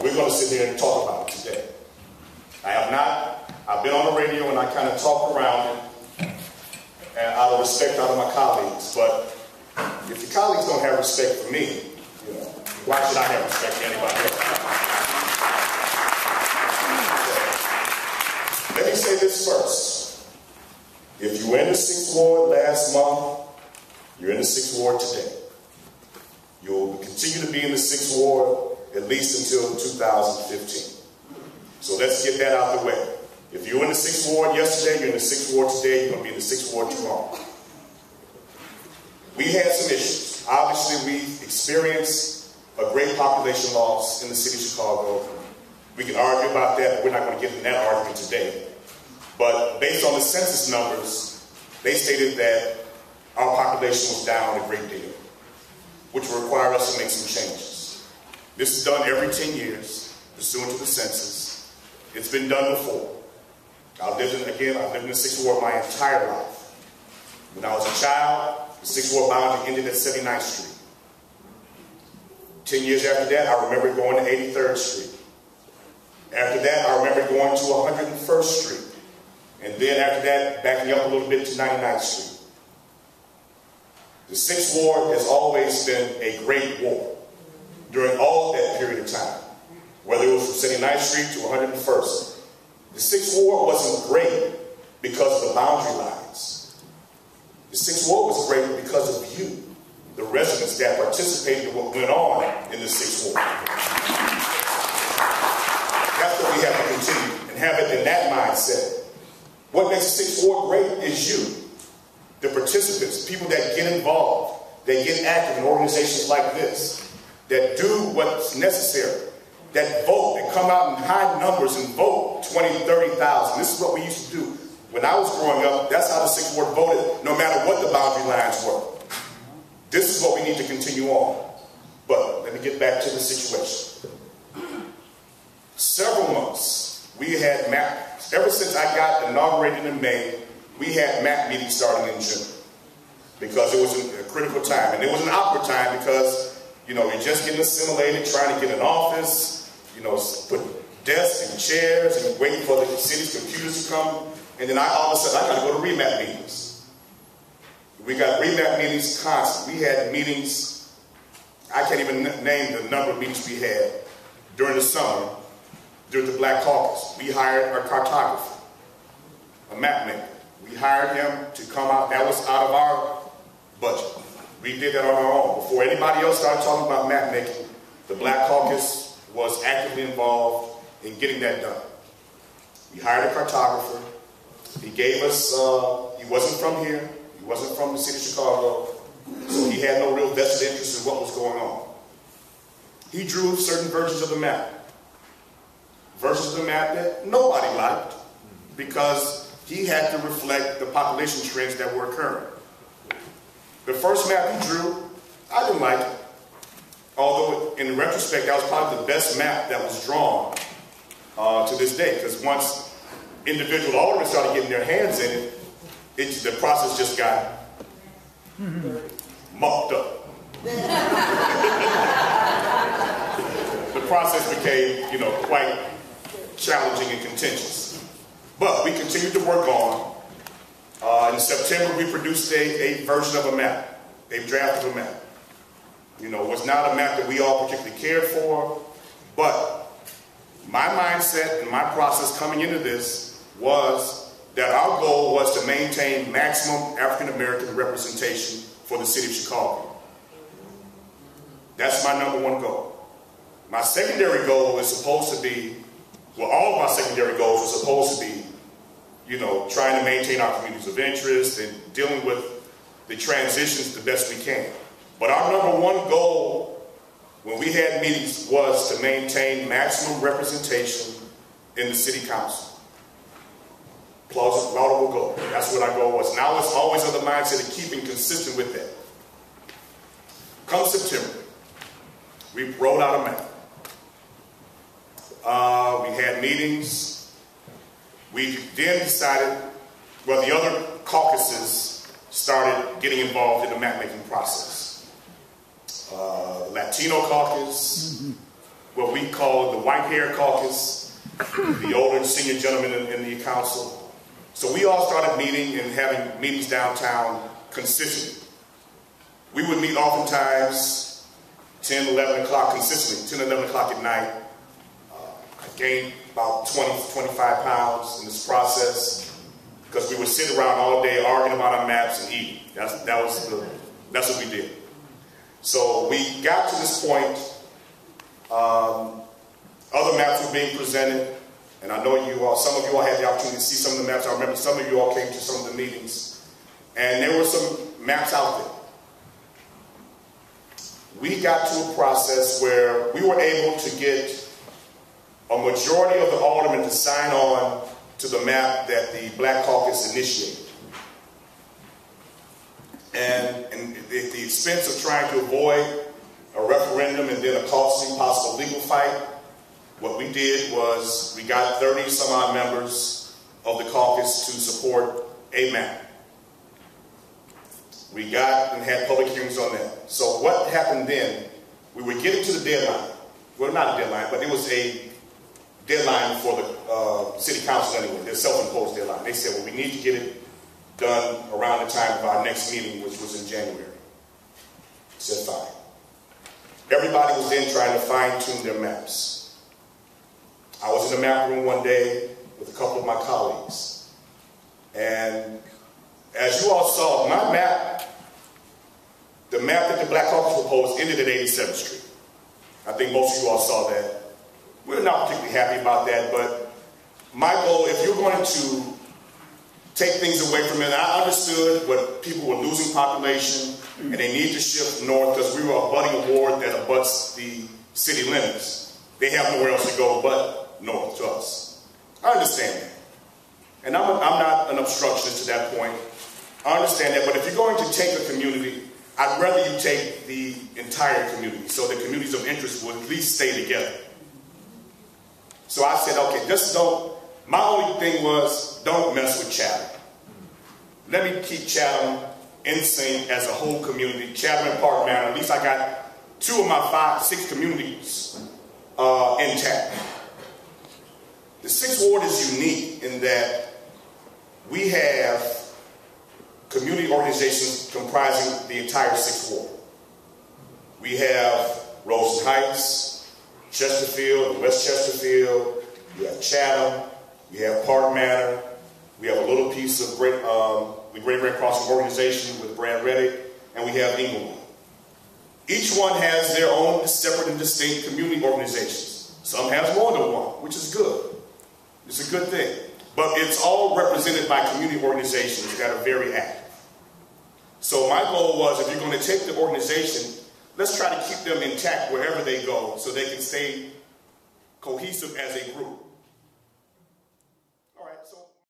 we're going to sit here and talk about it today. I have not. I've been on the radio and I kind of talk around it, and out of respect out of my colleagues. But if the colleagues don't have respect for me, you know, why should I have respect for anybody else? Let me say this first. If you were in the 6th Ward last month, you're in the 6th Ward today. You'll continue to be in the 6th Ward at least until 2015. So let's get that out the way. If you were in the 6th Ward yesterday, you're in the 6th Ward today, you're going to be in the 6th Ward tomorrow. We had some issues. Obviously, we experienced a great population loss in the city of Chicago. We can argue about that, but we're not going to get into that argument today. But based on the census numbers, they stated that our population was down a great deal, which will require us to make some changes. This is done every 10 years, pursuant to the census. It's been done before. I've lived in the 6th Ward my entire life. When I was a child, the 6th Ward boundary ended at 79th Street. 10 years after that, I remember going to 83rd Street. After that, I remember going to 101st Street. And then after that, backing up a little bit to 99th Street. The 6th Ward has always been a great ward during all that period of time, whether it was from 79th Street to 101st. The 6th Ward wasn't great because of the boundary lines. The 6th Ward was great because of you, the residents that participated in what went on in the 6th Ward. That's what we have to continue and have it in that mindset. What makes the 6th Ward great is you, the participants, people that get involved, that get active in organizations like this, that do what's necessary, that vote, that come out in high numbers and vote 20, 30,000. This is what we used to do. When I was growing up, that's how the 6th Ward voted, no matter what the boundary lines were. This is what we need to continue on. But let me get back to the situation. Several months, we had MAP. Ever since I got inaugurated in May, we had MAP meetings starting in June because it was a critical time. And it was an awkward time because, you know, you're just getting assimilated, trying to get an office, you know, put desks and chairs and waiting for the city's computers to come. And then all of a sudden, I got to go to remap meetings. We got remap meetings constantly. We had meetings, I can't even name the number of meetings we had during the summer, during the Black Caucus. We hired a cartographer, a map maker. We hired him to come out. That was out of our budget. We did that on our own. Before anybody else started talking about map making, the Black Caucus was actively involved in getting that done. We hired a cartographer. He gave us, he wasn't from here. He wasn't from the city of Chicago. So he had no real vested interest in what was going on. He drew certain versions of the map. Versions of the map that nobody liked because he had to reflect the population trends that were occurring. The first map he drew, I didn't like it. Although in retrospect, that was probably the best map that was drawn to this day, because once individual aldermen started getting their hands in it, the process just got mucked up. The process became, you know, quite challenging and contentious. But we continued to work on. In September, we produced a version of a map, a draft of a map. You know, it was not a map that we all particularly cared for, but my mindset and my process coming into this was that our goal was to maintain maximum African-American representation for the city of Chicago. That's my #1 goal. My secondary goal is supposed to be, well, all of my secondary goals are supposed to be, you know, trying to maintain our communities of interest and dealing with the transitions the best we can. But our #1 goal when we had meetings was to maintain maximum representation in the city council. Laudable goal. That's what our goal was. And I was always on the mindset of keeping consistent with that. Come September, we rolled out a map. We had meetings. We then decided, well, the other caucuses started getting involved in the map-making process. Latino caucus, what we call the white hair caucus, the older and senior gentlemen in the council. So we all started meeting and having meetings downtown consistently. We would meet oftentimes 10, 11 o'clock consistently, 10, 11 o'clock at night. I gained about 20, 25 pounds in this process because we would sit around all day arguing about our maps and eating. That's what we did. So we got to this point. Other maps were being presented, and I know you all, some of you all had the opportunity to see some of the maps. I remember some of you all came to some of the meetings, and there were some maps out there. We got to a process where we were able to get a majority of the aldermen to sign on to the map that the Black Caucus initiated. And at the expense of trying to avoid a referendum and then a costly possible legal fight, what we did was we got 30 some odd members of the caucus to support a map. We got and had public hearings on that. So what happened then, we were getting to the deadline. Well, not a deadline, but it was a deadline for the city council anyway, their self-imposed deadline. They said, well, we need to get it done around the time of our next meeting, which was in January. I said, fine. Everybody was then trying to fine-tune their maps. I was in the map room one day with a couple of my colleagues. And as you all saw, my map, the map that the Black Caucus proposed ended at 87th Street. I think most of you all saw that. We're not particularly happy about that, but my goal, if you're going to take things away from it, I understood what people were losing population, and they need to shift north because we were abutting a ward that abuts the city limits. They have nowhere else to go but north to us. I understand that. And I'm not an obstructionist to that point. I understand that, but if you're going to take a community, I'd rather you take the entire community so the communities of interest will at least stay together. So I said, okay, just don't, my only thing was don't mess with Chatham. Let me keep Chatham in sync as a whole community. Chatham and Park Manor, at least I got 2 of my 5, 6 communities intact. The 6th Ward is unique in that we have community organizations comprising the entire 6th Ward. We have Roseland Heights, Chesterfield, and West Chesterfield, we have Chatham, we have Park Manor, we have a little piece of the Great Red Crossing organization with Brad Reddick, and we have Inglewood. Each one has their own separate and distinct community organizations. Some has more than one, which is good. It's a good thing. But it's all represented by community organizations that are very active. So my goal was, if you're going to take the organization, let's try to keep them intact wherever they go so they can stay cohesive as a group.